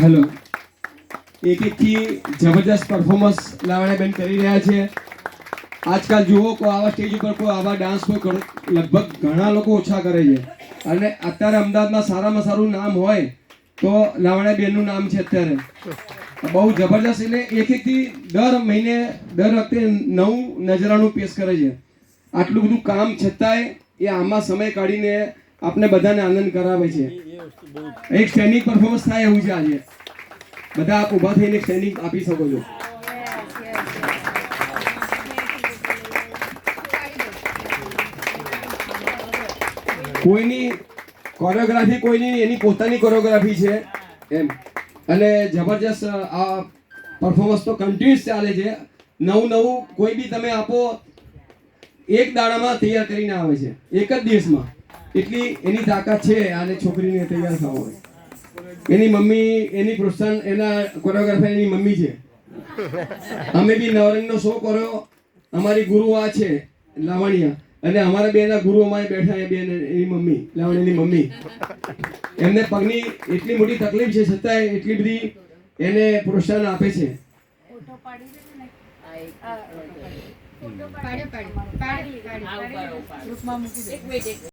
Hello, એકથી જબરદસ્ત performance લાવણ્યાબેન કરી રહ્યા છે. આજકાલ જુઓ કોઈ આવા સ્ટેજ ઉપર કોઈ આવા ડાન્સ કોઈ લગભગ ઘણા લોકો ઓછા કરે છે. અને અત્યારે અમદાવાદમાં સારામાં સારું નામ હોય તો લાવણ્યાબેનનું નામ છે. અત્યારે બહુ જબરદસ્ત. એટલે એકથી દર મહિને દર વખતે નવું નજરાનું પેશ કરે છે. આટલું બધું કામ છતાંય એ આમાં સમય કાઢીને આપણે બધાને આનંદ કરાવે છે. એક સ્ટેન્ડિંગ પરફોર્મન્સ થાય એવું છે. આજે બધા આપ ઊભા થઈને સ્ટેન્ડિંગ આપી શકો છો. કોઈની કોરિયોગ્રાફી કોઈની એની પોતાની કોરિયોગ્રાફી છે એમ. અને જબરજસ્ત આ પરફોર્મન્સ તો કન્ટિન્યુઅસ ચાલે છે. નવું કોઈ બી તમે આપો એક દાડામાં તૈયાર કરીને આવે છે, એક જ દિવસમાં. એટલી એની તાકાત છે આને છોકરીને તૈયાર થવા હોય. એની મમ્મી, એની પ્રોત્સાહન, એના કોરિયોગ્રાફર એની મમ્મી છે. અમે બી નવરંગનો શો કર્યો અમારી ગુરુ આ છે લાવણ્યા, અને અમારા બેના ગુરુ અમારે બેઠા એ બેન એની મમ્મી, લાવણ્યની મમ્મી. એમને પગની એટલી મોટી તકલીફ છે છતાંય એટલી બધી એને પ્રોત્સાહન આપે છે. પાડ્યો. ગ્રુપમાં મૂકી દે.